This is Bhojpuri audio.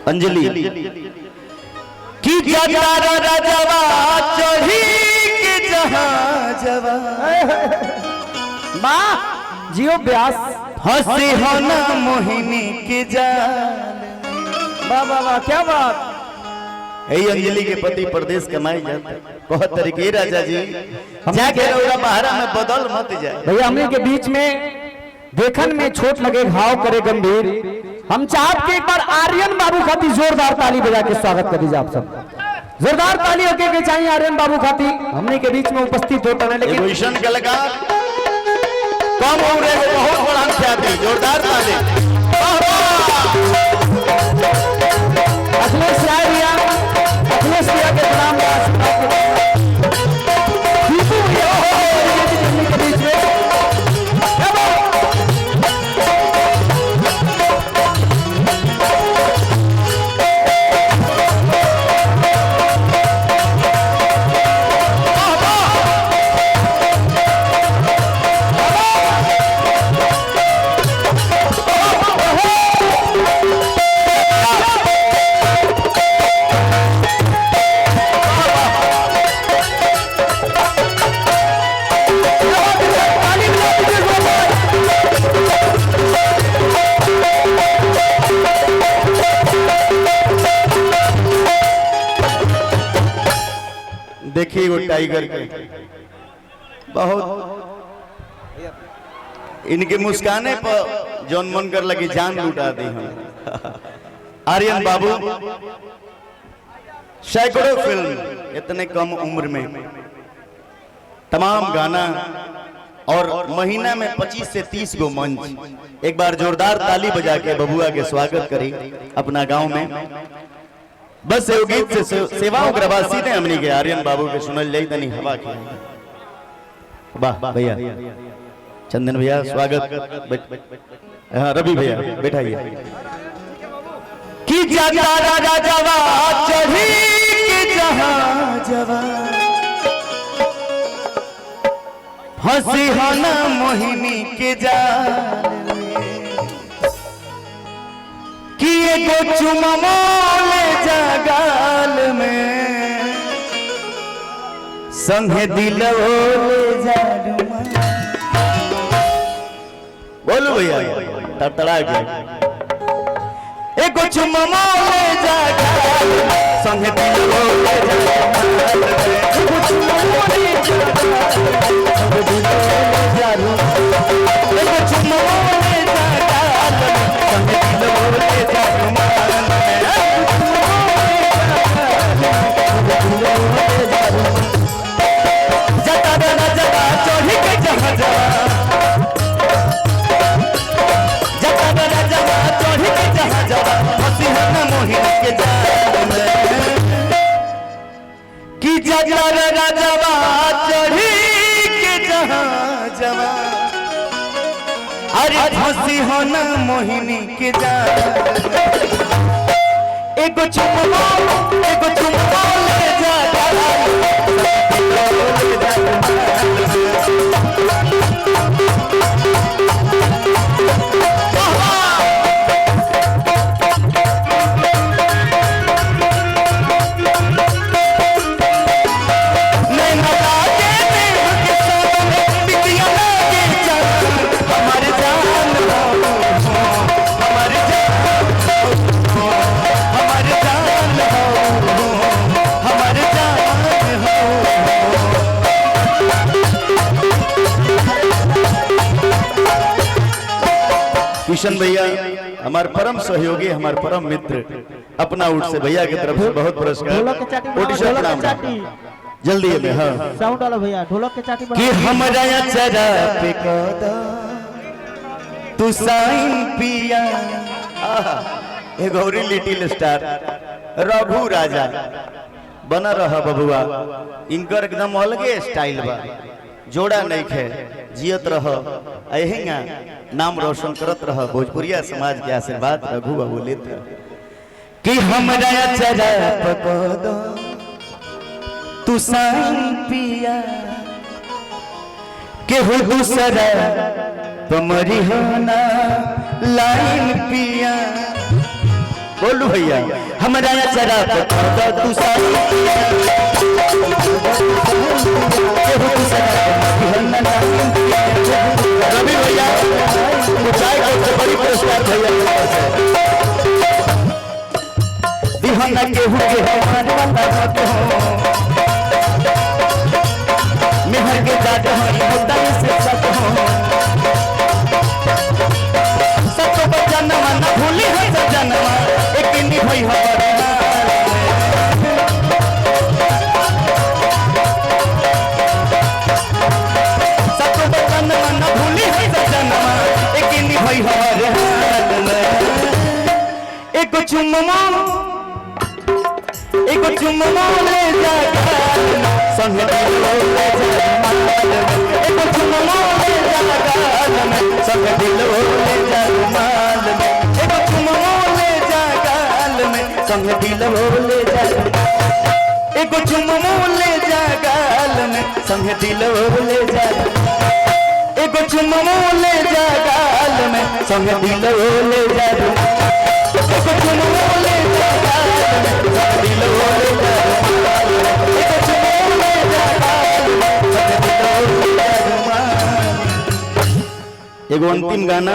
अंजलि की जटारा राजवा चढ़ी के जहाजवा वाह जियो व्यास हंसी होना मोहिनी के जाल। वाह वाह वाह क्या बात। यही अंजलि के पति प्रदेश कमाई जाते बहुत तरीके राजा जी जाके बाहरा में बदल मत जाए भैया। हमने के बीच में देखन में छोट लगे घाव करे गंभीर। हम चाहते कि एक बार आर्यन बाबू खाती जोरदार ताली बजा के स्वागत कर दीजिए आप सब। जोरदार ताली होके के चाहिए आर्यन बाबू खाती हमने के बीच में उपस्थित होता है। लेकिन भूषण कलाकार कम उम्र में बहुत बड़ा ख्याति जोरदार ताली। अखिलेश भैया के नाम के बीच में देखिए वो टाइगर के बहुत इनके मुस्काने पर जौन मन कर लगी जान लुटा दी हम। आर्यन बाबू सैकड़ों फिल्म इतने कम उम्र में तमाम गाना और महीना में 25 से 30 गो मंच। एक बार जोरदार ताली बजा के बबुआ के स्वागत करी अपना गांव में। बस एगो गीत से सेवाओं करवा सीधे हमनी के आर्यन बाबू के सुनल जाई तनी हवा के। वाह भैया चंदन भैया स्वागत। हाँ रवि भैया बैठाइए। कि जटारा राजवा चढ़ी के जहाजवा हंसी होना मोहिनी के जाल कि एगो चुमा जगाल में संगे दिलो ले जाडुमा। बोलो भैया तड़तड़ा के एगो चुमा ले जगाल संगे दिलो ले जाडुमा। एगो चुमा ले जगाल संगे दिलो ले जाडुमा। एगो चुमा ले जगाल संगे दिलो ले जाडुमा। जटारा राजवा चढ़ी के जहाजवा जटारा राजवा चढ़ी के जहाजवा हंसी होना मोहिनी के जाल में। कि जटारा राजवा चढ़ी के जहाजवा अरे हंसी होना मोहिनी के जाल। एगो चुम्मा ले जा किशन भैया हमारे परम सहयोगी हमारे परम मित्र अपना उठ से भैया की तरफ से बहुत पुरस्कार। जल्दी है हाँ साउंड वाला भैया ढोलक के चाटी कि हमरा चरा पे कदा तू साइन पिया। ए गौरी लिटिल स्टार रघु राजा बना रहा बबुआ। इनकर एकदम अलगे स्टाइल बा जोड़ा नहीं खे जियत रह अहिंगा नाम रोशन करत रह भोजपुरिया समाज के आशीर्वाद रघु बाबू लेते कि हमरा चरा पे कदा तू साइन पिया के हो दूसरा तुम्हारी होना लाइन पिया बोलू भैया हमारा चरा पे खोदा तू साई केहू तू सदा बिहन्ना रवि भैया ऊंचाई को बड़ी पुरस्कार भैया बिहन्ना केहू के हमारे वाला तो मेहर के जाट होता से सत हो सतो बचनमा न भूली है सजनमा एक नी भई हमारे सतो बचनमा न भूली है सजनमा एक नी भई हमारे एक चुम्मा ले जागा संग दिलो ले जागा एक चुम्मा ले जागा संग दिलो ले जागा एक चुम्मा ले जागा संग दिलो ले जागा एक चुम्मा ले जागा संग दिलो ले जागा एक चुम्मा ले जागा संग दिलो ले जागा एक चुम्मा ले जागा संग दिलो ले जागा एक चुम्मा ले जागा संग दिलो ले जागा। एगो अंतिम गाना